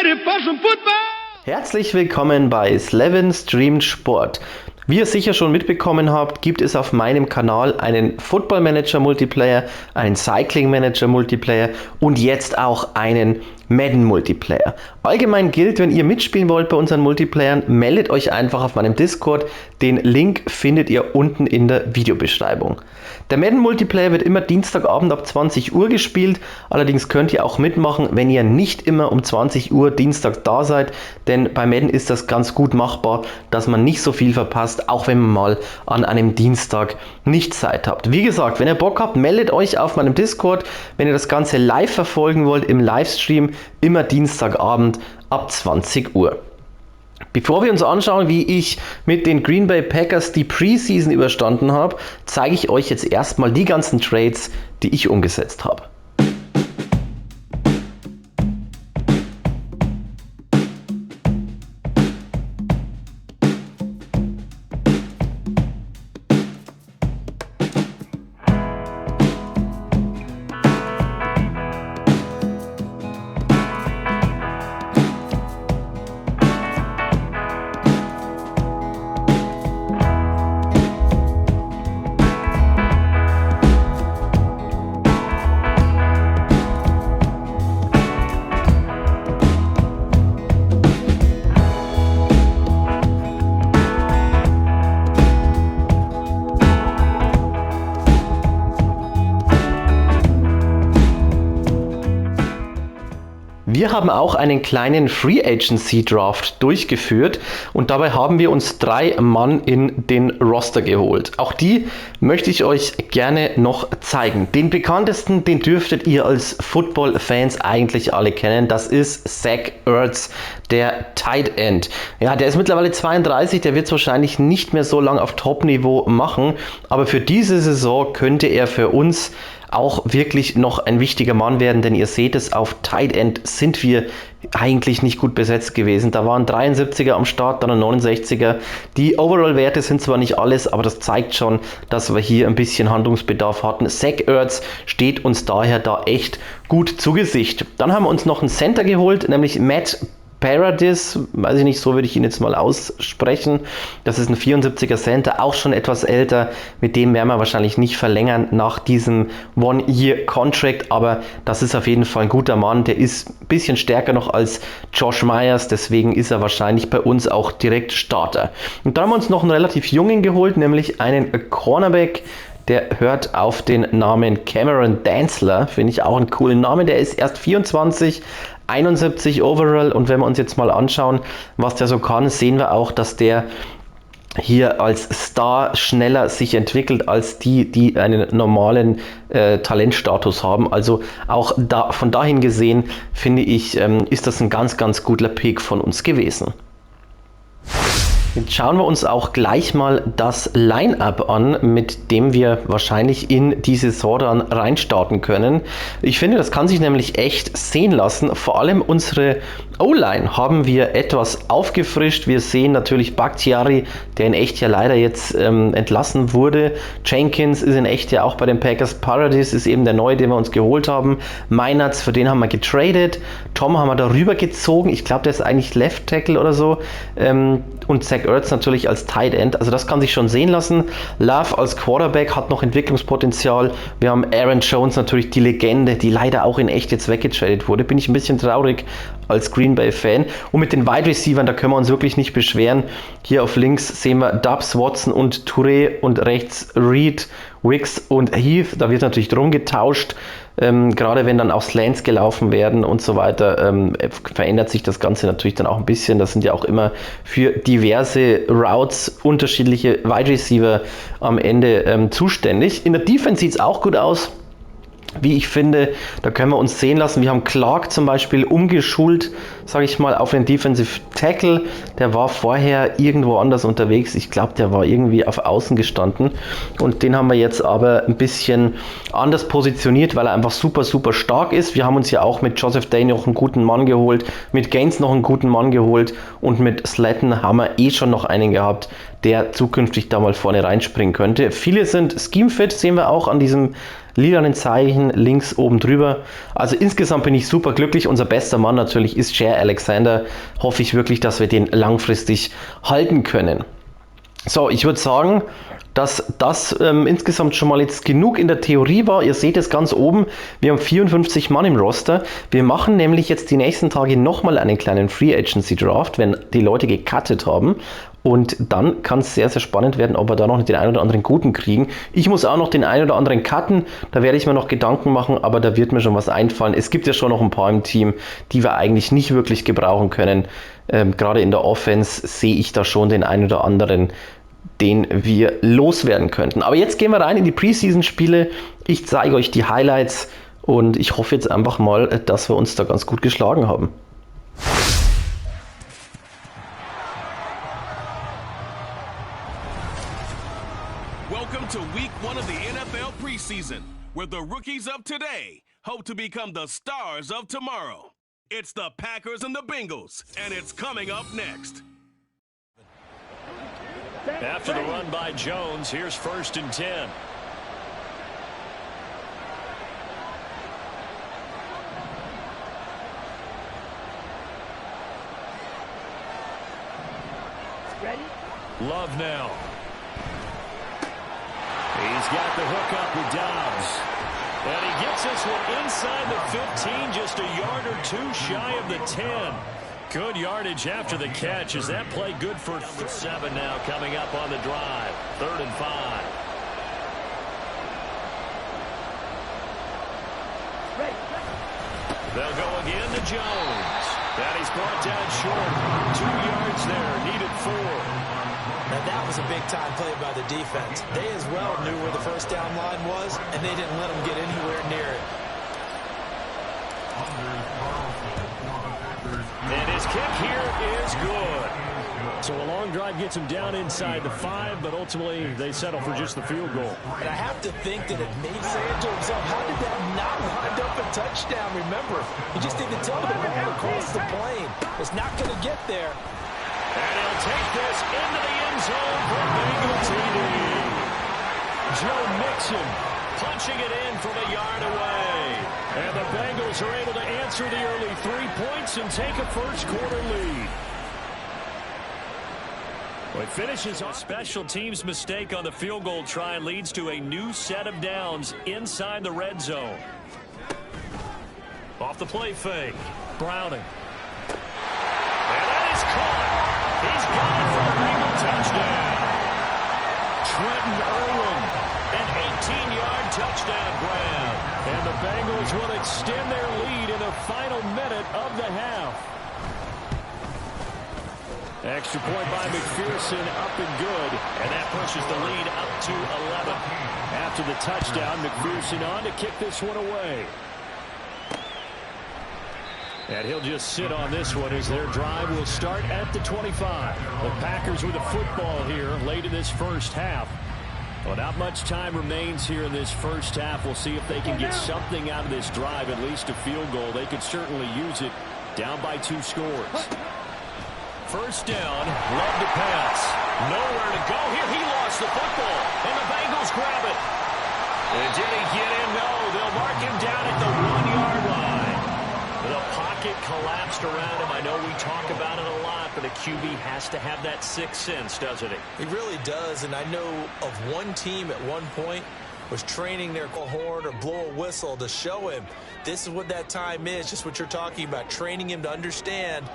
ready for some football? Herzlich willkommen bei Slevin Streamt Sport. Wie ihr sicher schon mitbekommen habt, gibt es auf meinem Kanal einen Football Manager Multiplayer, einen Cycling Manager Multiplayer und jetzt auch einen Madden Multiplayer. Allgemein gilt, wenn ihr mitspielen wollt bei unseren Multiplayern, meldet euch einfach auf meinem Discord. Den Link findet ihr unten in der Videobeschreibung. Der Madden Multiplayer wird immer Dienstagabend ab 20 Uhr gespielt. Allerdings könnt ihr auch mitmachen, wenn ihr nicht immer um 20 Uhr Dienstag da seid. Denn bei Madden ist das ganz gut machbar, dass man nicht so viel verpasst, auch wenn man mal an einem Dienstag nicht Zeit habt. Wie gesagt, wenn ihr Bock habt, meldet euch auf meinem Discord. Wenn ihr das Ganze live verfolgen wollt im Livestream, immer Dienstagabend ab 20 Uhr. Bevor wir uns anschauen, wie ich mit den GreenBay Packers die PreSeason überstanden habe, zeige ich euch jetzt erstmal die ganzen Trades, die ich umgesetzt habe. Wir haben auch einen kleinen Free Agency Draft durchgeführt und dabei haben wir uns 3 Mann in den Roster geholt. Auch die möchte ich euch gerne noch zeigen. Den bekanntesten, den dürftet ihr als Football-Fans eigentlich alle kennen. Das ist Zach Ertz, der Tight End. Ja, der ist mittlerweile 32, der wird es wahrscheinlich nicht mehr so lange auf Top-Niveau machen, aber für diese Saison könnte er für uns auch wirklich noch ein wichtiger Mann werden, denn ihr seht es, auf Tight End sind wir eigentlich nicht gut besetzt gewesen. Da waren 73er am Start, dann ein 69er. Die Overall-Werte sind zwar nicht alles, aber das zeigt schon, dass wir hier ein bisschen Handlungsbedarf hatten. Zach Ertz steht uns daher da echt gut zu Gesicht. Dann haben wir uns noch einen Center geholt, nämlich Matt Paradis, weiß ich nicht, so würde ich ihn jetzt mal aussprechen. Das ist ein 74er Center, auch schon etwas älter. Mit dem werden wir wahrscheinlich nicht verlängern nach diesem One-Year-Contract, aber das ist auf jeden Fall ein guter Mann. Der ist ein bisschen stärker noch als Josh Myers, deswegen ist er wahrscheinlich bei uns auch direkt Starter. Und dann haben wir uns noch einen relativ jungen geholt, nämlich einen Cornerback. Der hört auf den Namen Cameron Dantzler, finde ich auch einen coolen Namen. Der ist erst 24, 71 Overall und wenn wir uns jetzt mal anschauen, was der so kann, sehen wir auch, dass der hier als Star schneller sich entwickelt als die einen normalen Talentstatus haben. Also auch da, von dahin gesehen, finde ich, ist das ein ganz, ganz guter Pick von uns gewesen. Jetzt schauen wir uns auch gleich mal das Line-Up an, mit dem wir wahrscheinlich in die Saison dann reinstarten können. Ich finde, das kann sich nämlich echt sehen lassen. Vor allem unsere O-Line haben wir etwas aufgefrischt. Wir sehen natürlich Bakhtiari, der in echt ja leider jetzt entlassen wurde. Jenkins ist in echt ja auch bei den Packers. Paradis ist eben der neue, den wir uns geholt haben. Meinertz, für den haben wir getradet. Tom haben wir darüber gezogen. Ich glaube, der ist eigentlich Left Tackle oder so. Und Zach Ertz natürlich als Tight End, also das kann sich schon sehen lassen. Love als Quarterback hat noch Entwicklungspotenzial. Wir haben Aaron Jones, natürlich die Legende, die leider auch in echt jetzt weggetradet wurde. Bin ich ein bisschen traurig als Green Bay Fan. Und mit den Wide Receivers, da können wir uns wirklich nicht beschweren. Hier auf links sehen wir Dubs, Watson und Touré und rechts Reed, Wicks und Heath. Da wird natürlich drum getauscht. Gerade wenn dann auch Slants gelaufen werden und so weiter, verändert sich das Ganze natürlich dann auch ein bisschen. Das sind ja auch immer für diverse Routes unterschiedliche Wide Receiver am Ende zuständig. In der Defense sieht es auch gut aus. Wie ich finde, da können wir uns sehen lassen. Wir haben Clark zum Beispiel umgeschult, sage ich mal, auf den Defensive Tackle. Der war vorher irgendwo anders unterwegs. Ich glaube, der war irgendwie auf Außen gestanden. Und den haben wir jetzt aber ein bisschen anders positioniert, weil er einfach super, super stark ist. Wir haben uns ja auch mit Joseph Day noch einen guten Mann geholt, mit Gaines noch einen guten Mann geholt und mit Slatton haben wir schon noch einen gehabt, der zukünftig da mal vorne reinspringen könnte. Viele sind scheme-fit, sehen wir auch an diesem lilanen Zeichen links oben drüber. Also insgesamt bin ich super glücklich. Unser bester Mann natürlich ist Jair Alexander. Hoffe ich wirklich, dass wir den langfristig halten können. So, ich würde sagen, dass das insgesamt schon mal jetzt genug in der Theorie war. Ihr seht es ganz oben, wir haben 54 Mann im Roster. Wir machen nämlich jetzt die nächsten Tage nochmal einen kleinen Free Agency Draft, wenn die Leute gecuttet haben. Und dann kann es sehr, sehr spannend werden, ob wir da noch den einen oder anderen guten kriegen. Ich muss auch noch den einen oder anderen cutten, da werde ich mir noch Gedanken machen, aber da wird mir schon was einfallen. Es gibt ja schon noch ein paar im Team, die wir eigentlich nicht wirklich gebrauchen können. Gerade in der Offense sehe ich da schon den einen oder anderen, den wir loswerden könnten. Aber jetzt gehen wir rein in die Preseason-Spiele. Ich zeige euch die Highlights und ich hoffe jetzt einfach mal, dass wir uns da ganz gut geschlagen haben. Welcome to week 1 of the NFL preseason, where the rookies of today hope to become the stars of tomorrow. It's the Packers and the Bengals, and it's coming up next. After the run by Jones, here's 1st and 10. Ready? Love now. He's got the hook up with Dobbs. And he gets this one inside the 15, just a yard or two shy of the 10. Good yardage after the catch. Is that play good for 7 now coming up on the drive? 3rd and 5. They'll go again to Jones. And he's brought down short. 2 yards there, needed 4. Now that was a big-time play by the defense. They as well knew where the first down line was, and they didn't let them get anywhere near it. And his kick here is good. So a long drive gets him down inside the 5, but ultimately they settle for just the field goal. And I have to think that it made saying to himself, how did that not wind up a touchdown? Remember, you just need to tell the ball across the plane. It's not going to get there. And he'll take this into the end zone for Bengal TD. Joe Mixon punching it in from a yard away. And the Bengals are able to answer the early 3 points and take a first-quarter lead. Well, it finishes on a special teams mistake on the field goal try and leads to a new set of downs inside the red zone. Off the play fake. Browning. And that is caught. He's got it for a Bengal touchdown. Trenton Irwin, an 18-yard touchdown grab. And the Bengals will extend their lead in the final minute of the half. Extra point by McPherson, up and good. And that pushes the lead up to 11. After the touchdown, McPherson on to kick this one away. And he'll just sit on this one as their drive will start at the 25. The Packers with the football here late in this first half. Well, not much time remains here in this first half. We'll see if they can get something out of this drive, at least a field goal. They could certainly use it, down by 2 scores. First down, Love to pass. Nowhere to go here. He lost the football, and the Bengals grab it. And did he get in? No, they'll mark him down at the 1-yard line. The pocket collapsed around him. I know we talk about it a lot, but a QB has to have that sixth sense, doesn't he? He really does, and I know of one team at one point was training their horn or blow a whistle to show him this is what that time is, just what you're talking about, training him to understand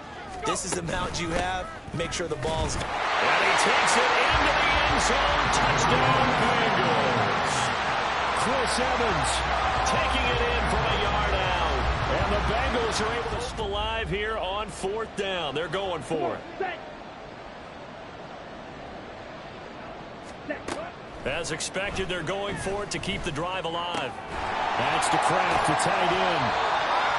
this is the amount you have, make sure the ball's... And he takes it into the end zone, touchdown Bengals. Chris Evans taking it in from a yard out. And the Bengals are able to stay alive here on 4th down. They're going for it. As expected, they're going for it to keep the drive alive. That's to Kraft to tight end.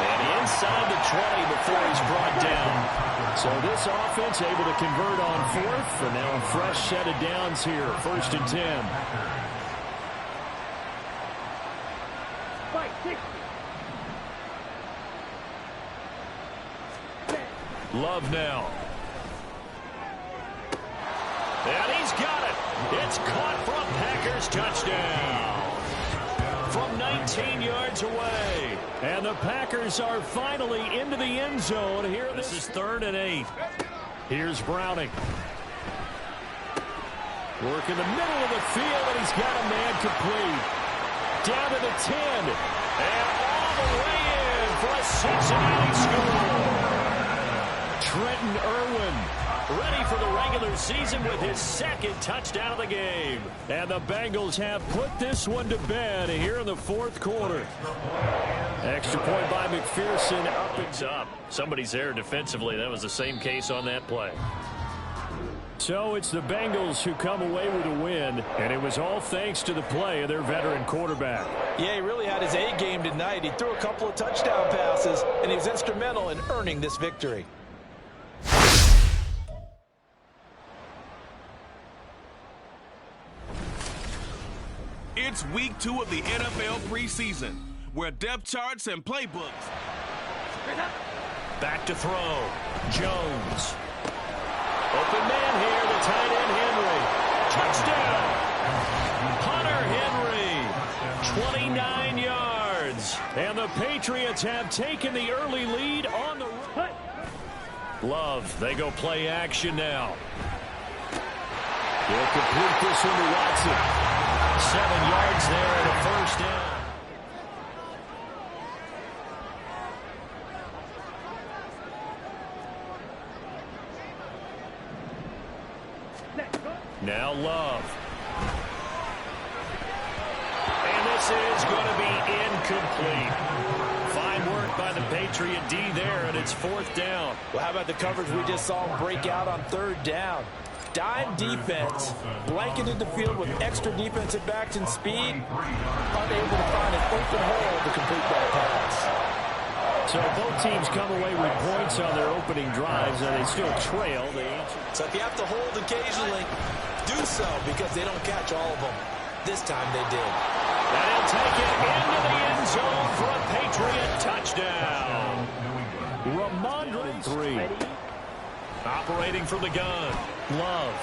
And inside the 20 before he's brought down. So this offense able to convert on 4th. And now a fresh set of downs here. 1st and 10. Love now. And he's got it. It's caught for a Packers touchdown. from 19 yards away. And the Packers are finally into the end zone. Here, this is 3rd and 8. Here's Browning. Work in the middle of the field, and he's got a man complete. Down to the 10. And all the way in for a Cincinnati score. Trenton Irwin ready for the regular season with his 2nd touchdown of the game. And the Bengals have put this one to bed here in the 4th quarter. Extra point by McPherson. Up and up. Somebody's there defensively. That was the same case on that play. So it's the Bengals who come away with a win, and it was all thanks to the play of their veteran quarterback. Yeah, he really had his A game tonight. He threw a couple of touchdown passes, and he was instrumental in earning this victory. It's week 2 of the NFL preseason, where depth charts and playbooks. Back to throw. Jones. Open man here, the tight end Henry. Touchdown. Hunter Henry. 29 yards. And the Patriots have taken the early lead on the right. Love, they go play action now. They'll complete this one to Watson. 7 yards there and a 1st down. Now Love. And this is going to be incomplete. Fine work by the Patriot D there, and it's 4th down. Well, how about the coverage we just saw him break out on 3rd down? Dime defense, blanketed the field with extra defensive backs and speed, unable to find an open hole to complete that pass. So both teams come away with points on their opening drives, and they still trail. So if you have to hold occasionally, do so, because they don't catch all of them. This time they did. And he'll take it into the end zone for a Patriot touchdown. Ramondre 3. Operating from the gun. Love.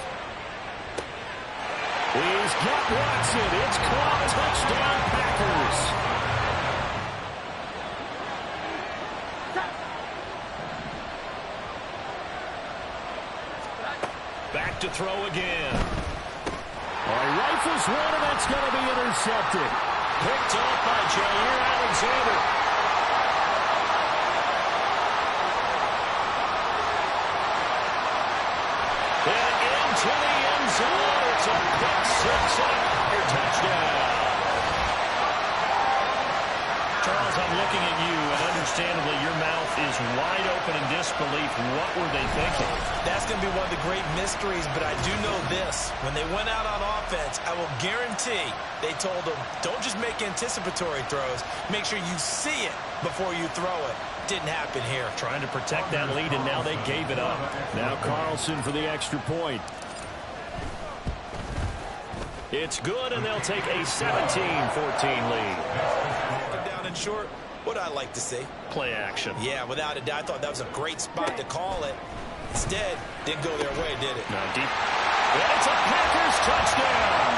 He's got Watson. It's caught. Touchdown Packers. Back to throw again. Rifles one, and that's going to be intercepted. Picked up by Jair Alexander. And into the end zone. It's a pick 6 and a touchdown. Charles, I'm looking at you, and understandably your mouth is wide open in disbelief. What were they thinking? That's going to be one of the great mysteries, but I do know this. When they went out on offense, I will guarantee they told them, don't just make anticipatory throws. Make sure you see it before you throw it. Didn't happen here. Trying to protect that lead, and now they gave it up. Now Carlson for the extra point. It's good, and they'll take a 17-14 lead. Down and short, what I like to see. Play action. Yeah, without a doubt, I thought that was a great spot to call it. Instead, didn't go their way, did it? No, deep. And it's a Packers touchdown.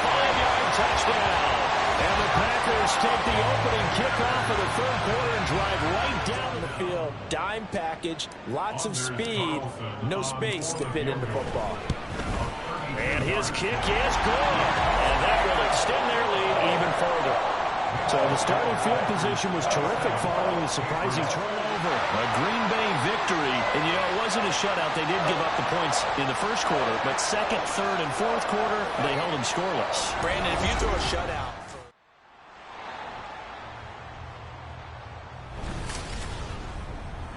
5-yard touchdown. And the Packers take the opening kickoff of the 3rd quarter and drive right down the field. Dime package, lots of speed, no space to fit into football. And his kick is good. And that will extend their lead even further. So the starting field position was terrific following the surprising turnover. A GreenBay victory. And, you know, it wasn't a shutout. They did give up the points in the 1st quarter. But 2nd, 3rd, and 4th quarter, they held them scoreless. Brandon, if you throw a shutout.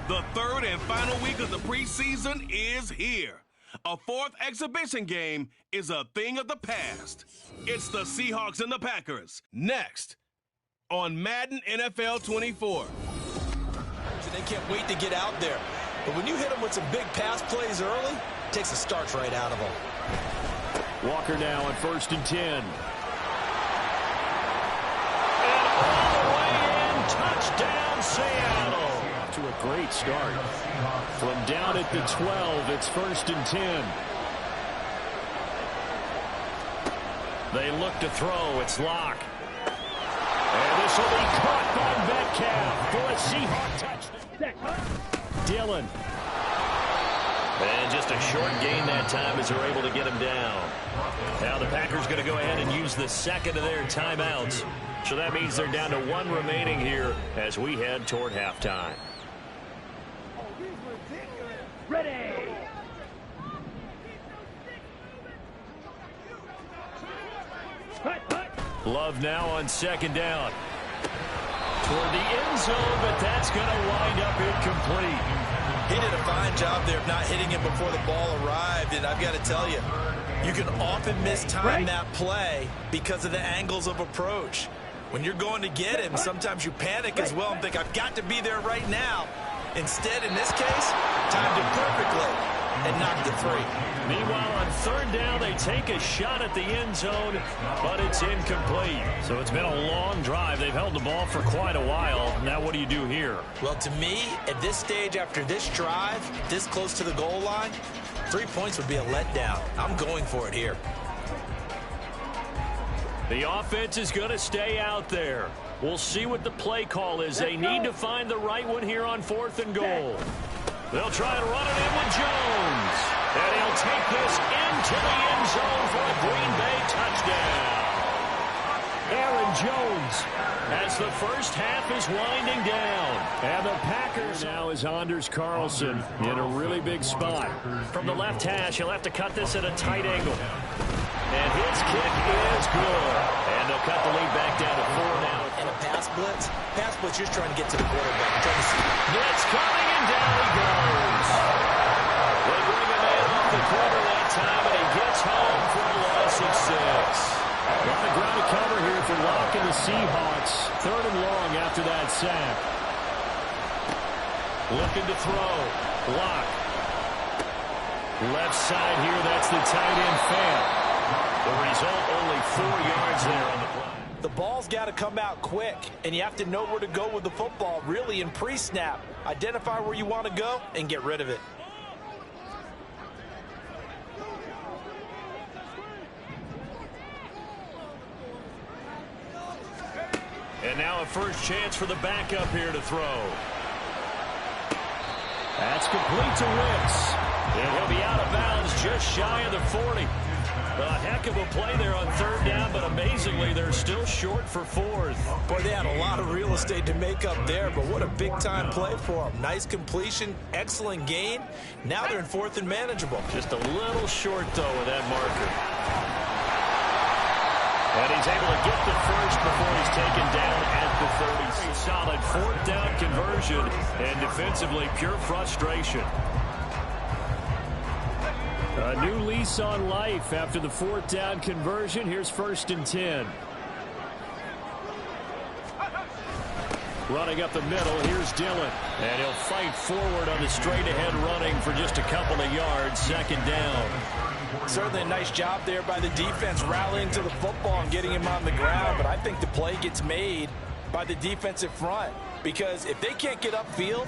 The 3rd and final week of the preseason is here. A 4th exhibition game is a thing of the past. It's the Seahawks and the Packers. Next on Madden NFL 24. They can't wait to get out there. But when you hit them with some big pass plays early, it takes the starch right out of them. Walker now on 1st and 10. And all the way in, touchdown Seattle. To a great start. From down at the 12, it's 1st and 10. They look to throw. It's Locke. This will be caught by Metcalf for a Seahawk touchdown. Dillon. And just a short gain that time as they're able to get him down. Now the Packers going to go ahead and use the second of their timeouts. So that means they're down to one remaining here as we head toward halftime. Ready. Love now on second down. Toward the end zone, but that's going to wind up incomplete. He did a fine job there of not hitting him before the ball arrived, and I've got to tell you, you can often mistime that play because of the angles of approach. When you're going to get him, sometimes you panic as well and think, I've got to be there right now. Instead, in this case, timed it perfectly and knocked it free. Meanwhile, on third down, they take a shot at the end zone, but it's incomplete. So it's been a long drive. They've held the ball for quite a while. Now what do you do here? Well, to me, at this stage, after this drive, this close to the goal line, 3 points would be a letdown. I'm going for it here. The offense is going to stay out there. We'll see what the play call is. They need to find the right one here on 4th and goal. They'll try to run it in with Jones. And he'll take this into the end zone for a Green Bay touchdown. Aaron Jones as the first half is winding down. And the Packers now is Anders Carlson in a really big spot. From the left hash, he'll have to cut this at a tight angle. And his kick is good. And they'll cut the lead back down to 4 now. And a pass blitz just trying to get to the quarterback. Trying to see. Blitz coming, and down he goes. They bring a man off the corner that time, and he gets home for a loss of 6. A lot of ground to cover here for Locke and the Seahawks. 3rd and long after that sack. Looking to throw. Locke. Left side here, that's the tight end fan. The result, only 4 yards there on the play. The ball's got to come out quick, and you have to know where to go with the football, really, in pre-snap. Identify where you want to go and get rid of it. And now a first chance for the backup here to throw. That's complete to Wicks. And he'll be out of bounds just shy of the 40. A heck of a play there on 3rd down, but amazingly, they're still short for 4th. Boy, they had a lot of real estate to make up there, but what a big-time play for them. Nice completion, excellent gain. Now they're in 4th and manageable. Just a little short, though, with that marker. And he's able to get the first before he's taken down at the 30. Solid 4th down conversion, and defensively, pure frustration. A new lease on life after the 4th down conversion. Here's 1st and 10. Running up the middle, here's Dillon. And he'll fight forward on the straight-ahead running for just a couple of yards. 2nd down. Certainly a nice job there by the defense rallying to the football and getting him on the ground. But I think the play gets made by the defensive front. Because if they can't get upfield,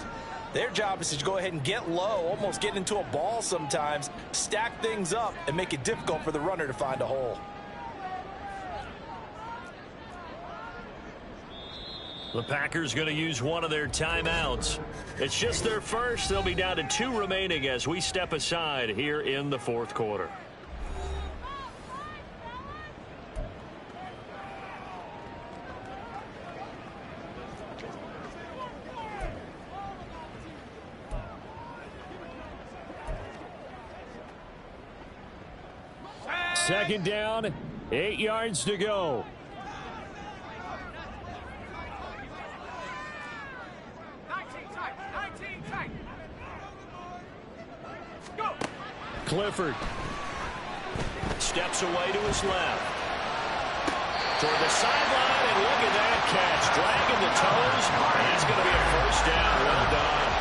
their job is to go ahead and get low, almost get into a ball sometimes, stack things up, and make it difficult for the runner to find a hole. The Packers going to use one of their timeouts. It's just their first. They'll be down to 2 remaining as we step aside here in the 4th quarter. Second down, 8 yards to go. Clifford steps away to his left. Toward the sideline, and look at that catch. Dragging the toes, and that's going to be a first down. Well done.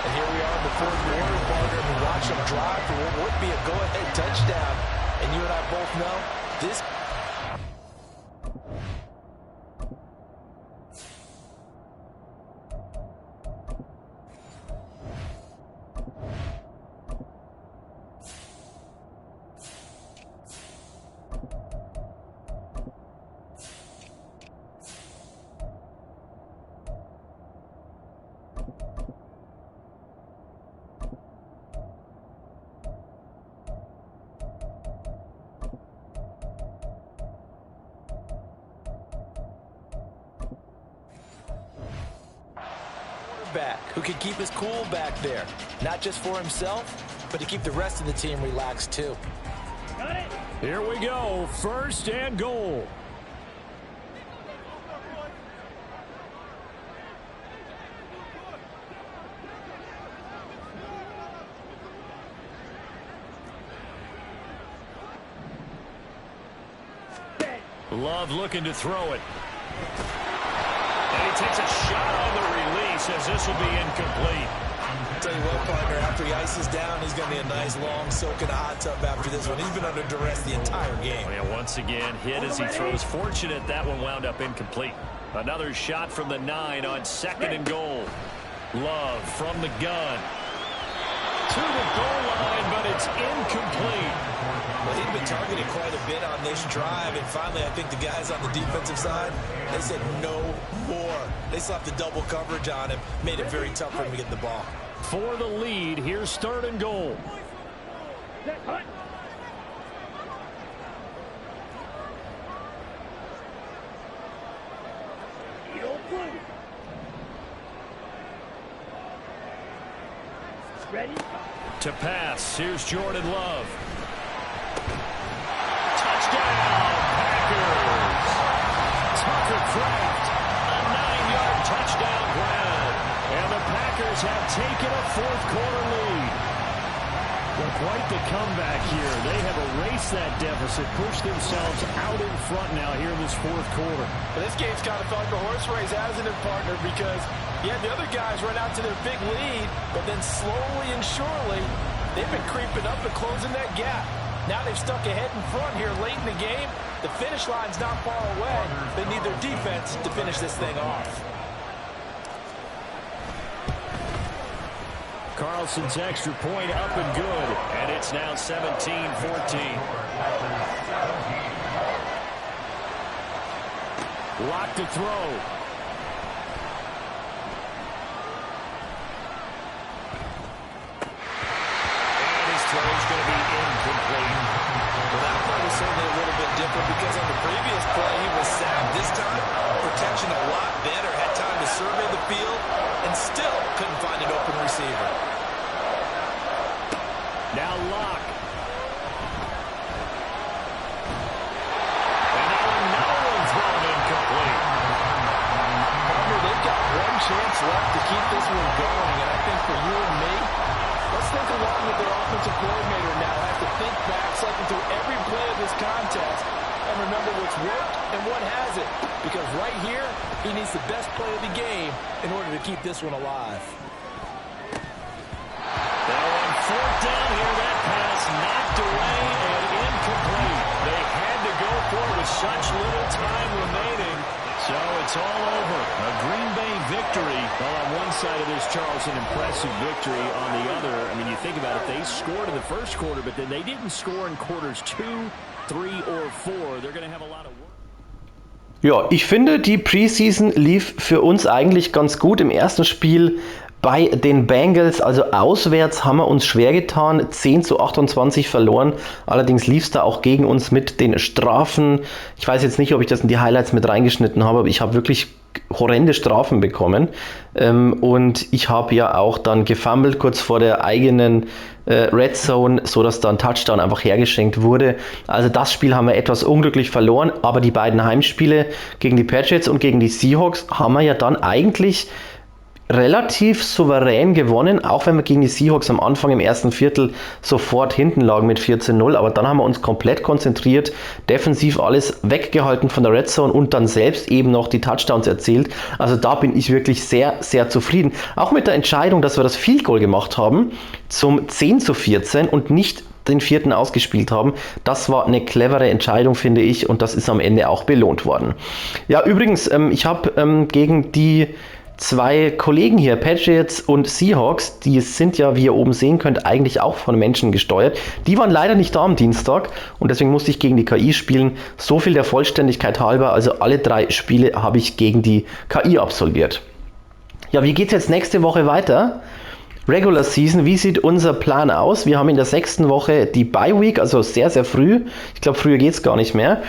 And here we are in the 4th quarter, partner. We watch them drive for what would be a go-ahead touchdown. And you and I both know this. quarterback who can keep his cool back there, not just for himself, but to keep the rest of the team relaxed too. Here we go, 1st and goal. Love looking to throw it. And he takes a shot on the release as this will be incomplete. I'll tell you what, partner, after he ices down, he's going to be a nice long soak in a hot tub after this one. He's been under duress the entire game. Oh, yeah, once again, hit as he throws. Fortunate that one wound up incomplete. Another shot from the 9 on 2nd and goal. Love from the gun. To the goal line, but it's incomplete. Well, he'd been targeted quite a bit on this drive, and finally I think the guys on the defensive side, they said no more. They slapped the double coverage on him, made it very tough for him to get the ball. For the lead, here's 3rd and goal. Ready? To pass, here's Jordan Love. Touchdown, Packers! Tucker Kraft, a 9-yard touchdown grab. And the Packers have taken a 4th quarter lead. Well, quite the comeback here. They have erased that deficit, pushed themselves out in front now here in this 4th quarter. But this game's kind of felt like a horse race, hasn't it, partner? Because, yeah, the other guys run out to their big lead, but then slowly and surely, they've been creeping up and closing that gap. Now they've stuck ahead in front here late in the game. The finish line's not far away. They need their defense to finish this thing off. Carlson's extra point up and good, and it's now 17-14. Lock to throw. And his throw is going to be incomplete. Well, that play was certainly a little bit different because on the previous play he was sacked. This time, protection a lot better. Had time to survey the field and still couldn't find an open receiver. Now Locke. And now one thrown incomplete. They've got one chance left to keep this one going, and I think for you and me, let's think along with their offensive coordinator now. Have to think back, cycle through every play of this contest, and remember what's worked and what hasn't. Because right here, he needs the best play of the game in order to keep this one alive. Now on 4th down here, that pass knocked away and incomplete. They had to go for it with such little time remaining. So it's all over. A Green Bay victory. Well, on one side of this, Charles, an impressive victory. On the other, I mean, you think about it, they scored in the 1st quarter, but then they didn't score in quarters 2, 3, or 4. They're going to have a lot of work. Ja, ich finde, die Preseason lief für uns eigentlich ganz gut im ersten Spiel bei den Bengals. Also auswärts haben wir uns schwer getan, 10-28 verloren. Allerdings lief es da auch gegen uns mit den Strafen. Ich weiß jetzt nicht, ob ich das in die Highlights mit reingeschnitten habe, aber ich habe wirklich horrende Strafen bekommen. Und ich habe ja auch dann gefummelt kurz vor der eigenen Red Zone, sodass dann Touchdown einfach hergeschenkt wurde. Also das Spiel haben wir etwas unglücklich verloren, aber die beiden Heimspiele gegen die Patriots und gegen die Seahawks haben wir ja dann eigentlich relativ souverän gewonnen, auch wenn wir gegen die Seahawks am Anfang im ersten Viertel sofort hinten lagen mit 14-0, aber dann haben wir uns komplett konzentriert, defensiv alles weggehalten von der Red Zone und dann selbst eben noch die Touchdowns erzielt. Also da bin ich wirklich sehr, sehr zufrieden. Auch mit der Entscheidung, dass wir das Field Goal gemacht haben zum 10-14 und nicht den 4. ausgespielt haben. Das war eine clevere Entscheidung, finde ich, und das ist am Ende auch belohnt worden. Ja, übrigens, ich habe gegen die zwei Kollegen hier, Patriots und Seahawks, die sind ja, wie ihr oben sehen könnt, eigentlich auch von Menschen gesteuert. Die waren leider nicht da am Dienstag und deswegen musste ich gegen die KI spielen. So viel der Vollständigkeit halber, also alle 3 Spiele habe ich gegen die KI absolviert. Ja, wie geht es jetzt nächste Woche weiter? Regular Season, wie sieht unser Plan aus? Wir haben in der 6. Woche die Bye Week, also sehr, sehr früh. Ich glaube, früher geht es gar nicht mehr.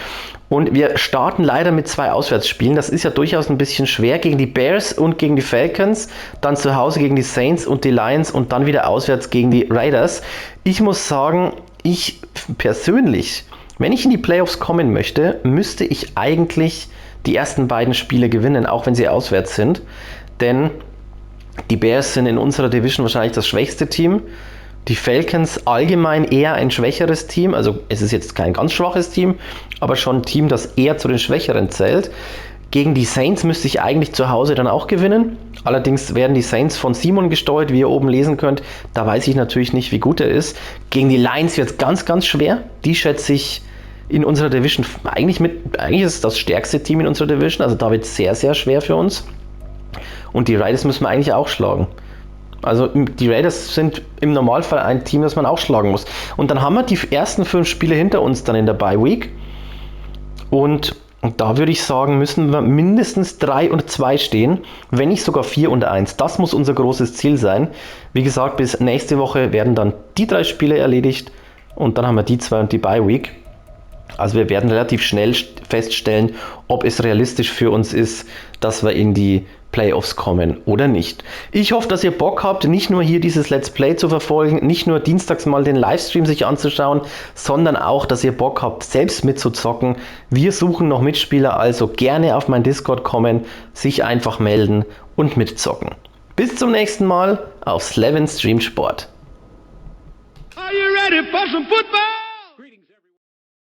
Und wir starten leider mit 2 Auswärtsspielen. Das ist ja durchaus ein bisschen schwer gegen die Bears und gegen die Falcons. Dann zu Hause gegen die Saints und die Lions und dann wieder auswärts gegen die Raiders. Ich muss sagen, ich persönlich, wenn ich in die Playoffs kommen möchte, müsste ich eigentlich die ersten beiden Spiele gewinnen, auch wenn sie auswärts sind. Denn die Bears sind in unserer Division wahrscheinlich das schwächste Team. Die Falcons allgemein eher ein schwächeres Team. Also es ist jetzt kein ganz schwaches Team, aber schon ein Team, das eher zu den Schwächeren zählt. Gegen die Saints müsste ich eigentlich zu Hause dann auch gewinnen. Allerdings werden die Saints von Simon gesteuert, wie ihr oben lesen könnt. Da weiß ich natürlich nicht, wie gut er ist. Gegen die Lions wird es ganz, ganz schwer. Die schätze ich in unserer Division eigentlich ist es das stärkste Team in unserer Division. Also da wird es sehr, sehr schwer für uns. Und die Raiders müssen wir eigentlich auch schlagen. Also die Raiders sind im Normalfall ein Team, das man auch schlagen muss. Und dann haben wir die ersten 5 Spiele hinter uns dann in der Bye Week. Und da würde ich sagen, müssen wir mindestens 3-2 stehen, wenn nicht sogar 4-1. Das muss unser großes Ziel sein. Wie gesagt, bis nächste Woche werden dann die 3 Spiele erledigt. Und dann haben wir die 2 und die Bye Week. Also wir werden relativ schnell feststellen, ob es realistisch für uns ist, dass wir in die Playoffs kommen oder nicht. Ich hoffe, dass ihr Bock habt, nicht nur hier dieses Let's Play zu verfolgen, nicht nur dienstags mal den Livestream sich anzuschauen, sondern auch, dass ihr Bock habt, selbst mitzuzocken. Wir suchen noch Mitspieler, also gerne auf mein Discord kommen, sich einfach melden und mitzocken. Bis zum nächsten Mal auf Slevin Stream Sport. Are you ready for some football?